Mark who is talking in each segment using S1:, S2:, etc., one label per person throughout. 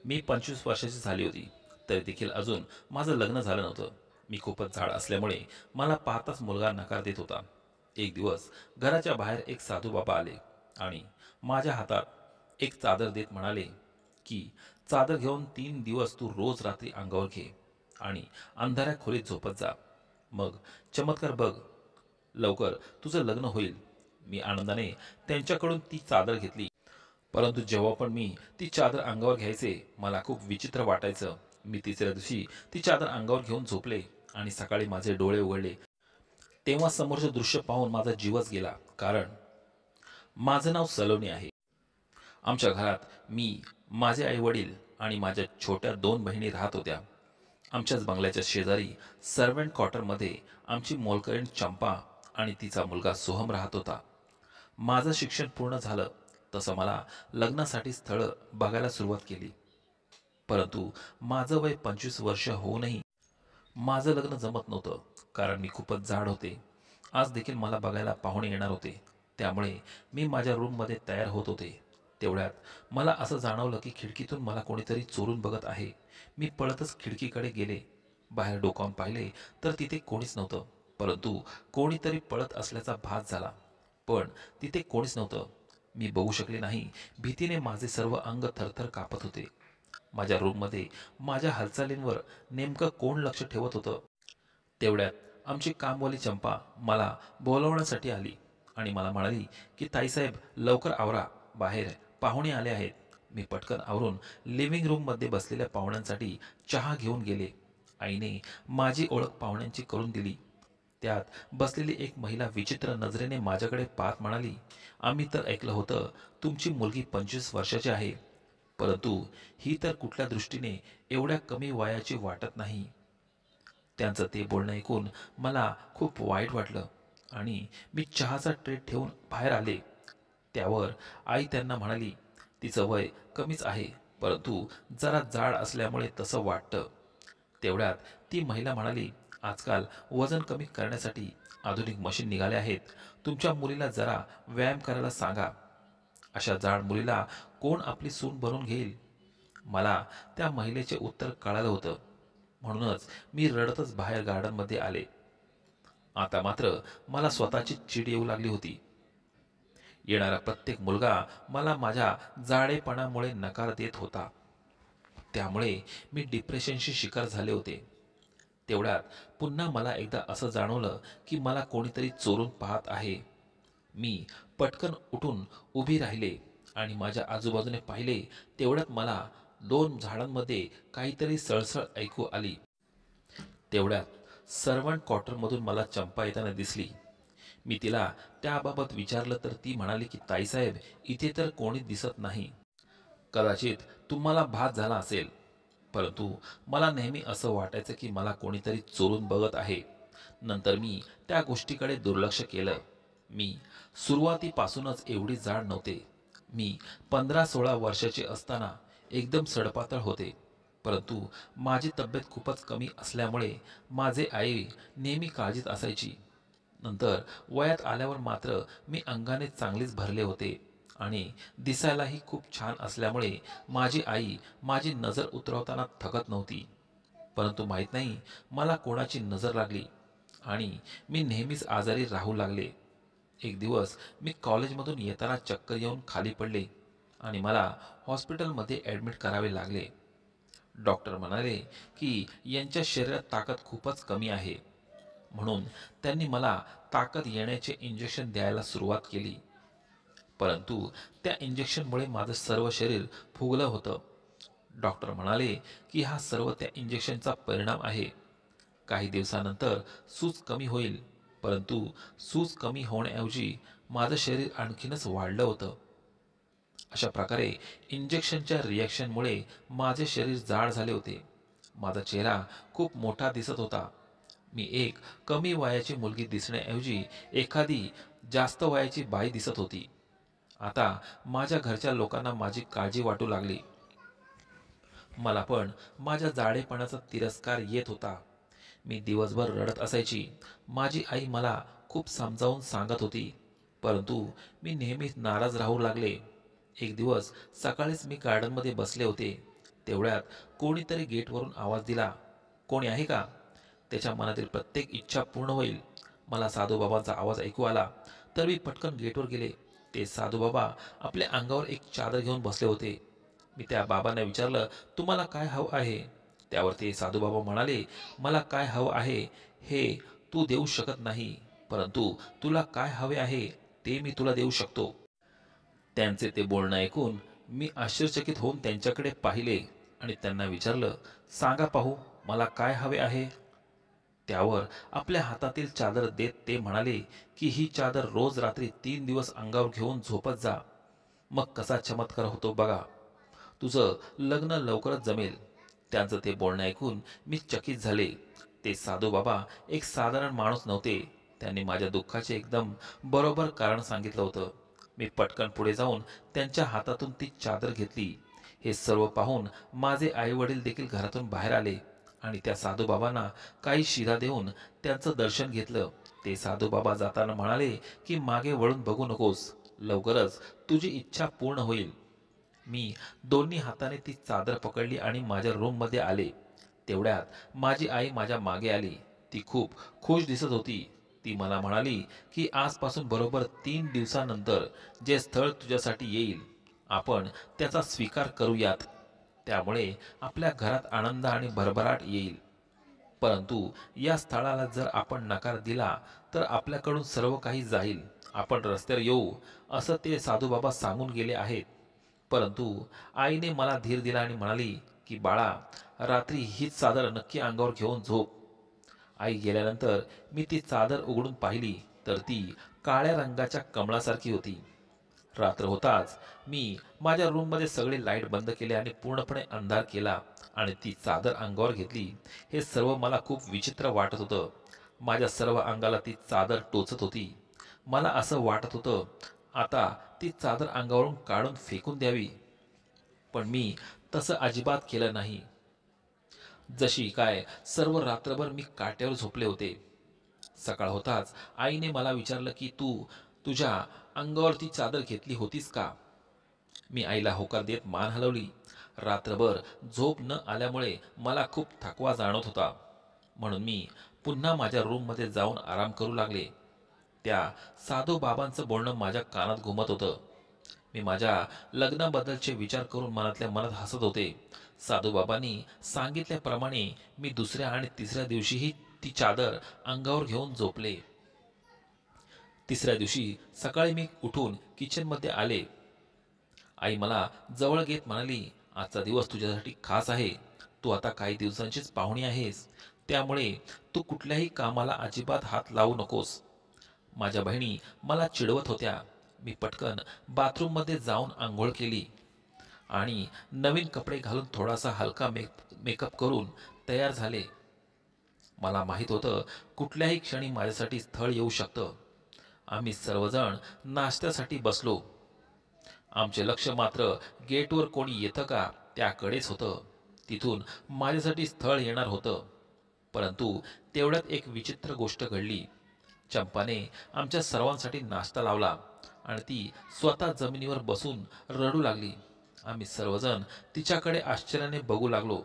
S1: मी 25 वर्षाची झाली होती, तरी देखील अजून माझं लग्न झालं नव्हतं. मी खूपच जाड असल्यामुळे मला पाहताच मुलगा नकार देत होता. एक दिवस घराच्या बाहेर एक साधू बाबा आले आणि माझ्या हातात एक चादर देत म्हणाले, की चादर घेऊन 3 दिवस तू रोज रात्री अंगावर घे आणि अंधाऱ्या खोलीत झोपत जा. मग चमत्कार बघ, लवकर तुझं लग्न होईल. मी आनंदाने त्यांच्याकडून ती चादर घेतली. परंतु जेव्हा पण मी ती चादर अंगावर घ्यायचे, मला खूप विचित्र वाटायचं. मी तिसऱ्या दिवशी ती चादर अंगावर घेऊन झोपले आणि सकाळी माझे डोळे उघडले तेव्हा समोरचे दृश्य पाहून माझा जीवच गेला. कारण माझं नाव सलोनी आहे. आमच्या घरात मी, माझे आई वडील आणि माझ्या छोट्या 2 बहिणी राहत होत्या. आमच्याच बंगल्याच्या शेजारी सर्वंट क्वार्टरमध्ये आमची मोलकरीण चंपा आणि तिचा मुलगा सोहम राहत होता. माझं शिक्षण पूर्ण झालं तसं मला लग्नासाठी स्थळं बघायला सुरुवात केली. परंतु माझं वय 25 वर्ष होऊनही माझं लग्न जमत नव्हतं. कारण मी खूपच जाड होते. आज देखील मला बघायला पाहुणे येणार होते. त्यामुळे मी माझ्या रूममध्ये तयार होत होते. तेवढ्यात मला असं जाणवलं की खिडकीतून मला कोणीतरी चोरून बघत आहे. मी पळतच खिडकीकडे गेले. बाहेर डोकावून पाहिले तर तिथे कोणीच नव्हतं. परंतु कोणीतरी पळत असल्याचा भास झाला. पण तिथे कोणीच नव्हतं. मी बघू शकले नाही. भीतीने माझे सर्व अंग थरथर कापत होते. माझ्या रूममध्ये माझ्या हालचालींवर नेमकं कोण लक्ष ठेवत होतं. तेवढ्यात आमची कामवाली चंपा मला बोलवण्यासाठी आली आणि मला म्हणाली की ताईसाहेब लवकर आवरा, बाहेर पाहुणे आले आहेत. मी पटकन आवरून लिव्हिंग रूममध्ये बसलेल्या पाहुण्यांसाठी चहा घेऊन गेले. आईने माझी ओळख पाहुण्यांची करून दिली. त्यात बसलेली एक महिला विचित्र नजरेने माझ्याकडे पाहत म्हणाली, आम्ही तर ऐकलं होतं तुमची मुलगी 25 वर्षाची आहे, परंतु ही तर कुठल्या दृष्टीने एवढ्या कमी वयाची वाटत नाही. त्यांचं ते बोलणं ऐकून मला खूप वाईट वाटलं आणि मी चहाचा ट्रे ठेवून बाहेर आले. त्यावर आई त्यांना म्हणाली, तिचं वय कमीच आहे, परंतु जरा जाड असल्यामुळे तसं वाटतं. तेवढ्यात ती महिला म्हणाली, आजकाल वजन कमी करण्यासाठी आधुनिक मशीन निघाले आहेत. तुमच्या मुलीला जरा व्यायाम करायला सांगा. अशा जाड मुलीला कोण आपली सून बनवून घेईल? मला त्या महिलेचे उत्तर कळालं होतं. म्हणूनच मी रडतच बाहेर गार्डनमध्ये आले. आता मात्र मला स्वतःची चीड येऊ लागली होती. येणारा प्रत्येक मुलगा मला माझ्या जाडेपणामुळे नकार देत होता. त्यामुळे मी डिप्रेशनशी शिकार झाले होते. तेवढ्यात पुन्हा मला एकदा असं जाणवलं की मला कोणीतरी चोरून पाहत आहे. मी पटकन उठून उभी राहिले आणि माझ्या आजूबाजूने पाहिले. तेवढ्यात मला 2 झाडांमध्ये काहीतरी सळसळ ऐकू आली. तेवढ्यात सर्वंट क्वार्टरमधून मला चंपा येताना दिसली. मी तिला त्याबाबत विचारलं तर ती म्हणाली की ताईसाहेब इथे तर कोणी दिसत नाही. कदाचित तुम्हाला भास झाला असेल, परंतु मला नेहमी असं वाटायचं की मला कोणीतरी चोरून बघत आहे. नंतर मी त्या गोष्टीकडे दुर्लक्ष केलं. मी सुरुवातीपासूनच एवढी जाड नव्हते. मी 15-16 वर्षाचे असताना एकदम सडपातळ होते. परंतु माझी तब्येत खूपच कमी असल्यामुळे माझे आई नेहमी काळजीत असायची. नंतर वयात आल्यावर मात्र मी अंगाने चांगलेच भरले होते आणि दिसायलाही खूप छान असल्यामुळे माझी आई माझी नजर उतरवताना थकत नव्हती. परंतु माहीत नाही मला कोणाची नजर लागली आणि मी नेहमीच आजारी राहू लागले. एक दिवस मी कॉलेजमधून येताना चक्कर येऊन खाली पडले आणि मला हॉस्पिटलमध्ये ॲडमिट करावे लागले. डॉक्टर म्हणाले की यांच्या शरीरात ताकद खूपच कमी आहे. म्हणून त्यांनी मला ताकद येण्याचे इंजेक्शन द्यायला सुरुवात केली. परंतु त्या इंजेक्शनमुळे माझं सर्व शरीर फुगलं होतं. डॉक्टर म्हणाले की हा सर्व त्या इंजेक्शनचा परिणाम आहे. काही दिवसानंतर सूज कमी होईल. परंतु सूज कमी होण्याऐवजी माझं शरीर आणखीनच वाढलं होतं. अशा प्रकारे इंजेक्शनच्या रिॲक्शनमुळे माझे शरीर जाड झाले होते. माझा चेहरा खूप मोठा दिसत होता. मी एक कमी वयाची मुलगी दिसण्याऐवजी एखादी जास्त वयाची बाई दिसत होती. आता माझ्या घरच्या लोकांना माझी काळजी वाटू लागली. मला पण माझ्या जाडेपणाचा तिरस्कार येत होता. मी दिवसभर रडत असायची. माझी आई मला खूप समजावून सांगत होती, परंतु मी नेहमीच नाराज राहू लागले. एक दिवस सकाळीच मी गार्डनमध्ये बसले होते. तेवढ्यात कोणीतरी गेटवरून आवाज दिला, कोणी आहे का? त्याच्या मनातील प्रत्येक इच्छा पूर्ण होईल. मला साधूबाबांचा आवाज ऐकू आला, तर मी पटकन गेटवर गेले. ते साधूबाबा आपल्या अंगावर एक चादर घेऊन बसले होते. मी त्या बाबांना विचारलं, तुम्हाला काय हवं आहे? त्यावर ते साधूबाबा म्हणाले, मला काय हवं आहे हे तू देऊ शकत नाही, परंतु तुला काय हवे आहे ते मी तुला देऊ शकतो. त्यांचे ते बोलणं ऐकून मी आश्चर्यचकित होऊन त्यांच्याकडे पाहिले आणि त्यांना विचारलं, सांगा पाहू, मला काय हवे आहे? त्यावर आपल्या हातातील चादर देत ते म्हणाले की ही चादर रोज रात्री 3 दिवस अंगावर घेऊन झोपत जा. मग कसा चमत्कार होतो बघा. तुझं लग्न लवकरच जमेल. त्यांचं ते बोलणं ऐकून मी चकित झाले. ते साधू बाबा एक साधारण माणूस नव्हते. त्यांनी माझ्या दुःखाचे एकदम बरोबर कारण सांगितलं होतं. मी पटकन पुढे जाऊन त्यांच्या हातातून ती चादर घेतली. हे सर्व पाहून माझे आई वडील देखील घरातून बाहेर आले आणि त्या साधूबाबांना काही शिधा देऊन त्यांचं दर्शन घेतलं. ते साधूबाबा जाताना म्हणाले की मागे वळून बघू नकोस, लवकरच तुझी इच्छा पूर्ण होईल. मी दोन्ही हाताने ती चादर पकडली आणि माझ्या रूममध्ये आले. तेवढ्यात माझी आई माझ्या मागे आली. ती खूप खुश दिसत होती. ती मला म्हणाली की आजपासून बरोबर 3 दिवसानंतर जे स्थळ तुझ्यासाठी येईल, आपण त्याचा स्वीकार करूयात. त्यामुळे आपल्या घरात आनंद आणि भरभराट येईल. परंतु या स्थळाला जर आपण नकार दिला तर आपल्याकडून सर्व काही जाईल. आपण रस्त्यावर येऊ असं ते साधूबाबा सांगून गेले आहेत. परंतु आईने मला धीर दिला आणि म्हणाली की बाळा, रात्री हीच चादर नक्की अंगावर घेऊन झोप. आई गेल्यानंतर मी ती चादर उघडून पाहिली तर ती काळ्या रंगाच्या कमळासारखी होती. रात्र होताच मी माझ्या रूममध्ये सगळे लाईट बंद केले आणि पूर्णपणे अंधार केला आणि ती चादर अंगावर घेतली. हे सर्व मला खूप विचित्र वाटत होतं. माझ्या सर्व अंगाला ती चादर टोचत होती. मला असं वाटत होतं आता ती चादर अंगावरून काढून फेकून द्यावी. पण मी तसं अजिबात केलं नाही. जशी काय सर्व रात्रभर मी काट्यावर झोपले होते. सकाळ होताच आईने मला विचारलं की तू तुझ्या अंगावर ती चादर घेतली होतीस का? मी आईला होकार देत मान हलवली. रात्रभर झोप न आल्यामुळे मला खूप थकवा जाणवत होता, म्हणून मी पुन्हा माझ्या रूममध्ये जाऊन आराम करू लागले. त्या साधू बाबांचं बोलणं माझ्या कानात घुमत होतं. मी माझ्या लग्नाबद्दलचे विचार करून मनातल्या मनात हसत होते. साधूबाबांनी सांगितल्याप्रमाणे मी दुसऱ्या आणि तिसऱ्या दिवशीही ती चादर अंगावर घेऊन झोपले. तिसऱ्या दिवशी सकाळी मी उठून किचनमध्ये आले. आई मला जवळ घेत म्हणाली, आजचा दिवस तुझ्यासाठी खास आहे. तू आता काही दिवसांचीच पाहुणी आहेस, त्यामुळे तू कुठल्याही कामाला अजिबात हात लावू नकोस. माझ्या बहिणी मला चिडवत होत्या. मी पटकन बाथरूममध्ये जाऊन आंघोळ केली आणि नवीन कपडे घालून थोडासा हलका मेकअप करून तयार झाले. मला माहीत होतं कुठल्याही क्षणी माझ्यासाठी स्थळ येऊ शकतं. आम्ही सर्वजण नाश्त्यासाठी बसलो. आमचे लक्ष मात्र गेटवर कोणी येतं का त्याकडेच होतं. तिथून माझ्यासाठी स्थळ येणार होतं. परंतु तेवढ्यात एक विचित्र गोष्ट घडली. चंपाने आमच्या सर्वांसाठी नाश्ता लावला आणि ती स्वतः जमिनीवर बसून रडू लागली. आम्ही सर्वजण तिच्याकडे आश्चर्याने बघू लागलो.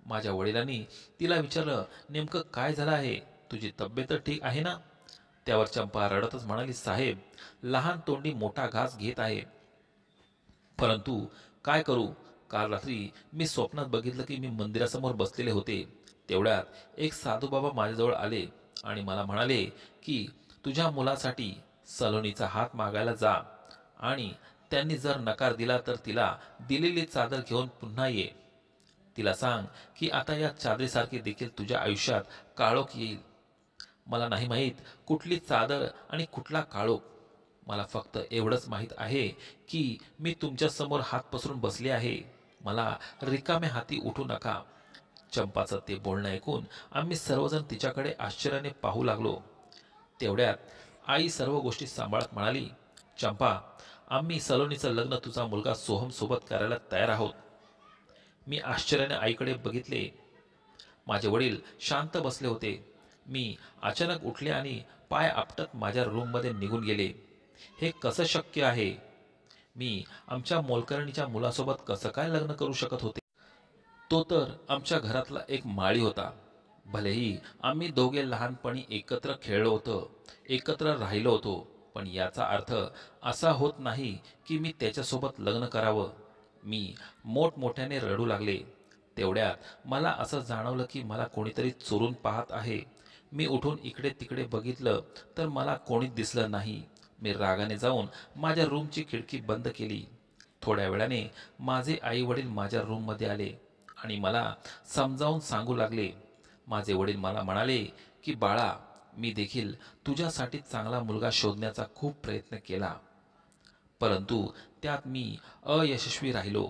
S1: माझ्या वडिलांनी तिला विचारलं, नेमकं काय झालं आहे? तुझी तब्येत ठीक आहे ना? त्यावर चंपा रडतच म्हणाली, साहेब, लहान तोंडी मोठा घास घेत आहे. परंतु काय करू? काल रात्री मी स्वप्नात बघितलं की मी मंदिरासमोर बसलेले होते. तेवढ्यात एक साधूबाबा माझ्याजवळ आले आणि मला म्हणाले की तुझ्या मुलासाठी सलोनीचा हात मागायला जा आणि त्यांनी जर नकार दिला तर तिला दिलेली चादर घेऊन पुन्हा ये. तिला सांग की आता या चादरीसारखी देखील तुझ्या आयुष्यात काळोख येईल. मला नाही माहीत कुठली चादर आणि कुठला काळोख. मला फक्त एवढंच माहीत आहे की मी तुमच्या समोर हात पसरून बसले आहे. मला रिकाम्या हाती उठू नका. चंपाचं ते बोलणं ऐकून आम्ही सर्वजण तिच्याकडे आश्चर्याने पाहू लागलो. तेवढ्यात आई सर्व गोष्टी सांभाळत म्हणाली, चंपा, आम्ही सलोनीचं लग्न तुझा मुलगा सोहम सोबत करायला तयार आहोत. मी आश्चर्याने आईकडे बघितले. माझे वडील शांत बसले होते. मी अचानक उठले आणि पाय आपटत माझ्या रूममध्ये निघून गेले. हे कसं शक्य आहे? मी आमच्या मोलकरणीच्या मुलासोबत कसं काय लग्न करू शकत होते? तो तर आमच्या घरातला एक माळी होता. भलेही आम्ही दोघे लहानपणी एकत्र खेळलो होतो, एकत्र राहिलो होतो, पण याचा अर्थ असा होत नाही की मी त्याच्यासोबत लग्न करावं. मी मोठमोठ्याने रडू लागले. तेवढ्यात मला असं जाणवलं की मला कोणीतरी चोरून पाहत आहे. मी उठून इकडे तिकडे बघितलं तर मला कोणीच दिसलं नाही. मी रागाने जाऊन माझ्या रूमची खिडकी बंद केली. थोड्या वेळाने माझे आई वडील माझ्या रूममध्ये आले आणि मला समजावून सांगू लागले. माझे वडील मला म्हणाले की बाळा, मी देखील तुझ्यासाठी चांगला मुलगा शोधण्याचा खूप प्रयत्न केला, परंतु त्यात मी अयशस्वी राहिलो.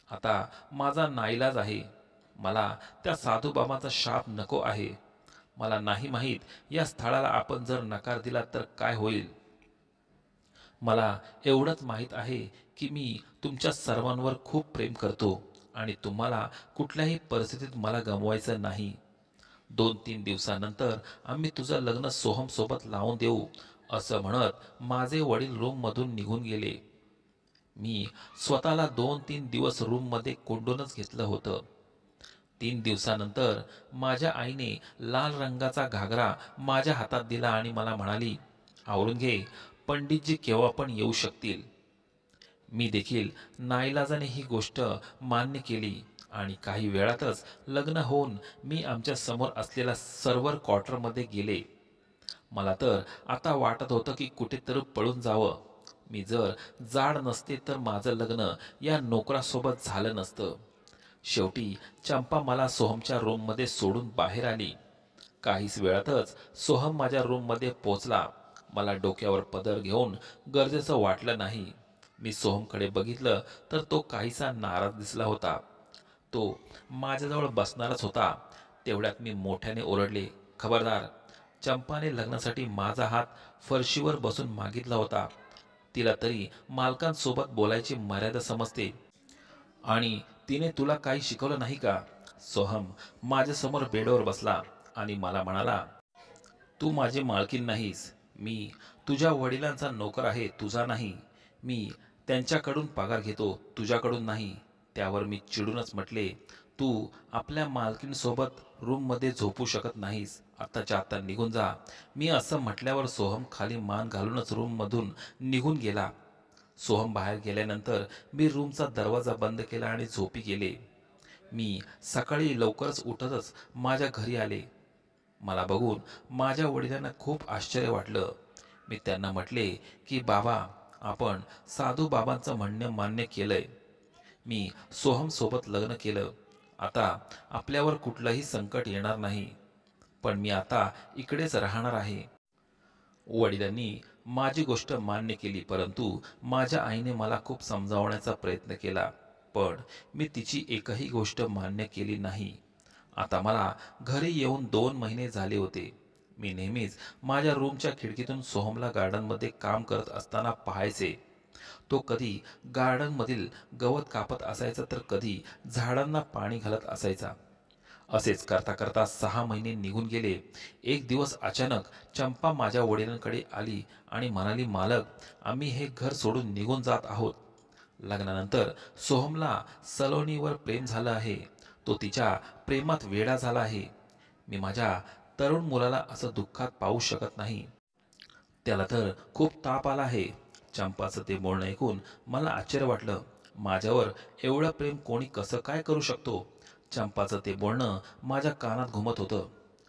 S1: आता माझा नाईलाज आहे. मला त्या साधूबाबांचा शाप नको आहे. मला नाही माहीत या स्थळाला आपण जर नकार दिला तर काय होईल. मला एवढंच माहीत आहे की मी तुमच्या सर्वांवर खूप प्रेम करतो आणि तुम्हाला कुठल्याही परिस्थितीत मला गमवायचं नाही. 2-3 दिवसानंतर आम्ही तुझं लग्न सोहमसोबत लावून देऊ, असं म्हणत माझे वडील रूममधून निघून गेले. मी स्वतःला 2-3 दिवस रूममध्ये कोंडूनच घेतलं होतं. 3 दिवसानंतर माझ्या आईने लाल रंगाचा घागरा माझ्या हातात दिला आणि मला म्हणाली, आवरून घे, पंडितजी केव्हा पण येऊ शकतील. मी देखील नाईलाजाने ही गोष्ट मान्य केली आणि काही वेळातच लग्न होऊन मी आमच्या समोर असलेल्या सर्व्हर क्वार्टरमध्ये गेले. मला तर आता वाटत होतं की कुठेतरी पळून जावं. मी जर जाड नसते तर माझं लग्न या नोकरासोबत झालं नसतं. शेवटी चंपा मला सोहमच्या रूममध्ये सोडून बाहेर आली. काहीच वेळातच सोहम माझ्या रूममध्ये पोचला. मला डोक्यावर पदर घेऊन गरजेचं वाटलं नाही. मी सोहमकडे बघितलं तर तो काहीसा नाराज दिसला होता. तो माझ्याजवळ बसणारच होता. तेवढ्यात मी मोठ्याने ओरडले, खबरदार! चंपाने लग्नासाठी माझा हात फरशीवर बसून मागितला होता. तिला तरी मालकांसोबत बोलायची मर्यादा समजते आणि तिने तुला काही शिकवलं नाही का? सोहम माझ्यासमोर बेडवर बसला आणि मला म्हणाला, तू माझी मालकीण नाहीस. मी तुझ्या वडिलांचा नोकर आहे, तुझा नाही. मी त्यांच्याकडून पगार घेतो, तुझ्याकडून नाही. त्यावर मी चिडूनच म्हटले, तू आपल्या मालकीणसोबत रूममध्ये झोपू शकत नाहीस. आत्ताच्या आत्ता निघून जा. मी असं म्हटल्यावर सोहम खाली मान घालूनच रूममधून निघून गेला. सोहम बाहेर गेल्यानंतर मी रूमचा दरवाजा बंद केला आणि झोपी गेले. मी सकाळी लवकरच उठतच माझ्या घरी आले. मला बघून माझ्या वडिलांना खूप आश्चर्य वाटलं. मी त्यांना म्हटले की बाबा, आपण साधू बाबांचं म्हणणं मान्य केलंय. मी सोहमसोबत लग्न केलं. आता आपल्यावर कुठलंही संकट येणार नाही. पण मी आता इकडेच राहणार आहे. वडिलांनी माझी गोष्ट मान्य केली, परंतु माझ्या आईने मला खूप समजावण्याचा प्रयत्न केला. पण मी तिची एकही गोष्ट मान्य केली नाही. आता मला घरी येऊन 2 महिने झाले होते. मी नेहमीच माझ्या रूमच्या खिडकीतून सोहमला गार्डनमध्ये काम करत असताना पाहायचे. तो कधी गार्डनमधील गवत कापत असायचा तर कधी झाडांना पाणी घालत असायचा. असेच करता करता 6 महिने निघून गेले. एक दिवस अचानक चंपा माझ्या वडिलांकडे आली आणि म्हणाली, मालक, आम्ही हे घर सोडून निघून जात आहोत. लग्नानंतर सोहमला सलोनीवर प्रेम झालं आहे. तो तिच्या प्रेमात वेडा झाला आहे. मी माझ्या तरुण मुलाला असं दुःखात पाहू शकत नाही. त्याला तर खूप ताप आला आहे. चंपाचं ते बोलणं ऐकून मला आश्चर्य वाटलं. माझ्यावर एवढं प्रेम कोणी कसं काय करू शकतो? चंपाचं ते बोलणं माझ्या कानात घुमत होतं.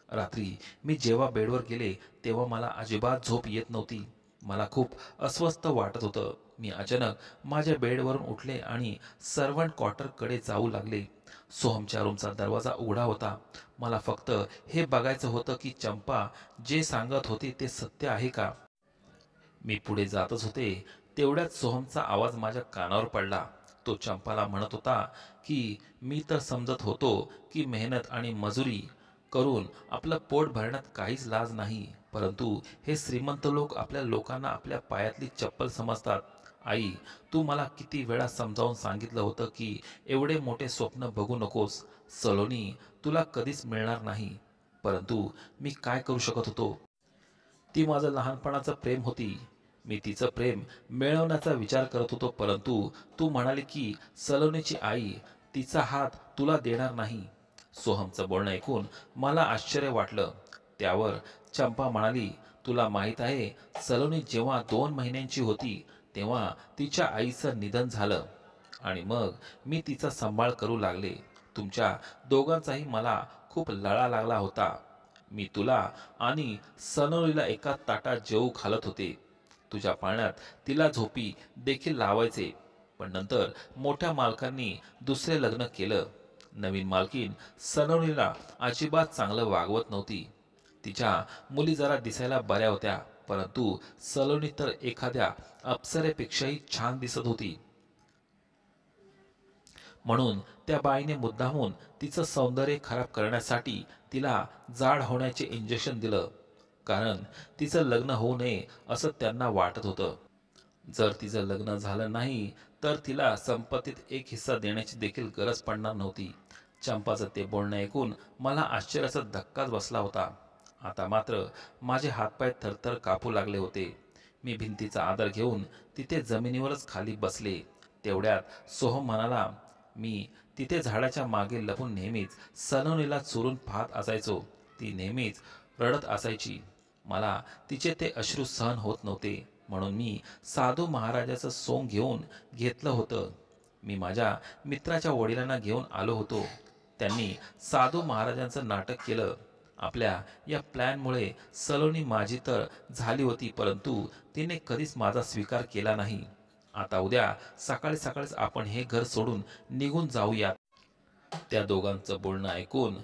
S1: रात्री मी जेव्हा बेडवर गेले तेव्हा मला अजिबात झोप येत नव्हती. मला खूप अस्वस्थ वाटत होतं. मी अचानक माझ्या बेडवरून उठले आणि सर्वंट क्वार्टरकडे जाऊ लागले. सोहमच्या रूमचा दरवाजा उघडा होता. मला फक्त हे बघायचं होतं की चंपा जे सांगत होती ते सत्य आहे का. मी पुढे जातच होते. तेवढ्यात सोहमचा आवाज माझ्या कानावर पडला. तो चंपाला म्हणत होता की मी तर समजत होतो की मेहनत आणि मजुरी करून आपलं पोट भरण्यात काहीच लाज नाही, परंतु हे श्रीमंत लोक आपल्या लोकांना आपल्या पायातली चप्पल समजतात. आई, तू मला किती वेळा समजावून सांगितलं होतं की एवढे मोठे स्वप्न बघू नकोस. सलोनी तुला कधीच मिळणार नाही. परंतु मी काय करू शकत होतो? ती माझं लहानपणाचं प्रेम होती. मी तिचं प्रेम मिळवण्याचा विचार करत होतो, परंतु तू म्हणाली की सलोनीची आई तिचा हात तुला देणार नाही. सोहमचं बोलणं ऐकून मला आश्चर्य वाटलं. त्यावर चंपा म्हणाली, तुला माहीत आहे, सलोनी जेव्हा 2 महिन्यांची होती तेव्हा तिच्या आईचं निधन झालं आणि मग मी तिचा सांभाळ करू लागले. तुमच्या दोघांचाही मला खूप लळा लागला होता. मी तुला आणि सलोनीला एका ताटात जेवू घालत होते. तुझ्या पाळण्यात तिला झोपी देखील लावायचे. पण नंतर मोठ्या मालकांनी दुसरे लग्न केलं. नवीन मालकीन सलोनीला अजिबात चांगलं वागवत नव्हती. तिच्या मुली जरा दिसायला बऱ्या होत्या, परंतु सलोनी तर एखाद्या अप्सरेपेक्षाही छान दिसत होती. म्हणून त्या बाईने मुद्दामून तिचं सौंदर्य खराब करण्यासाठी तिला जाड होण्याचे इंजेक्शन दिलं. कारण तिचं लग्न होऊ नये असं त्यांना वाटत होतं. जर तिचं लग्न झालं नाही तर तिला संपत्तीत एक हिस्सा देण्याची देखील गरज पडणार नव्हती. चंपाचं ते बोलणं ऐकून मला आश्चर्याचा धक्काच बसला होता. आता मात्र माझे हातपाय थरथर कापू लागले होते. मी भिंतीचा आधार घेऊन तिथे जमिनीवरच खाली बसले. तेवढ्यात सोहम म्हणाला, मी तिथे झाडाच्या मागे लपून नेहमीच सलोनीला चोरून पाहत असायचो. ती नेहमीच रडत असायची. मला तिचे ते अश्रू सहन होत नव्हते. म्हणून मी साधू महाराजाचं सोंग घेतलं होतं. मी माझ्या मित्राच्या वडिलांना घेऊन आलो होतो. त्यांनी साधू महाराजांचं नाटक केलं. आपल्या या प्लॅनमुळे सलोनी माझी तर झाली होती, परंतु तिने कधीच माझा स्वीकार केला नाही. आता उद्या सकाळी सकाळीच आपण हे घर सोडून निघून जाऊयात. त्या दोघांचं बोलणं ऐकून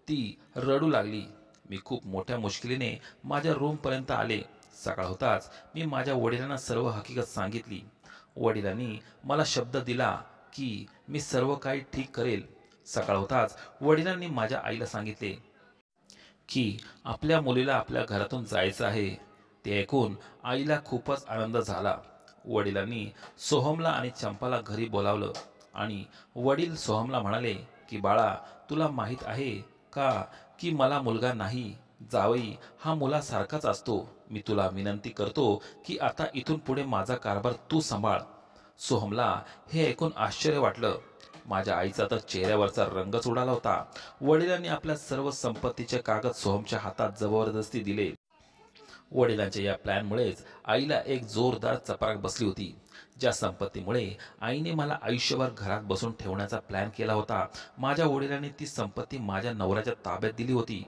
S1: ती रडू लागली. मी खूप मोठ्या मुश्किलीने माझ्या रूमपर्यंत आले. सकाळ होताच मी माझ्या वडिलांना सर्व हकीकत सांगितली. वडिलांनी मला शब्द दिला की मी सर्व काही ठीक करेल. सकाळ होताच वडिलांनी माझ्या आईला सांगितले की आपल्या मुलीला आपल्या घरातून जायचं आहे. ते ऐकून आईला खूपच आनंद झाला. वडिलांनी सोहमला आणि चंपाला घरी बोलावलं आणि वडील सोहमला म्हणाले की बाळा, तुला माहीत आहे का की मला मुलगा नाही, जावई हा मुलासारखाच असतो. मी तुला विनंती करतो की आता इथून पुढे माझा कारभार तू सांभाळ. सोहमला हे ऐकून आश्चर्य वाटलं. माझ्या आईचा तर चेहऱ्यावरचा रंगच उडाला होता. वडिलांनी आपल्या सर्व संपत्तीचे कागद सोहमच्या हातात जबरदस्ती दिले. वडिलांच्या या प्लॅनमुळेच आईला एक जोरदार चपराक बसली होती. ज्या संपत्तीमुळे आईने मला आयुष्यभर घरात बसून ठेवण्याचा प्लॅन केला होता, माझ्या वडिलांनी ती संपत्ती माझ्या नवऱ्याच्या ताब्यात दिली होती.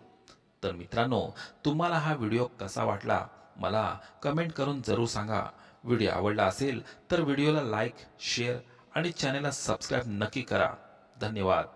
S1: तर मित्रांनो, तुम्हाला हा व्हिडिओ कसा वाटला मला कमेंट करून जरूर सांगा. व्हिडिओ आवडला असेल तर व्हिडिओला लाईक, शेअर आणि चॅनलला सबस्क्राईब नक्की करा. धन्यवाद.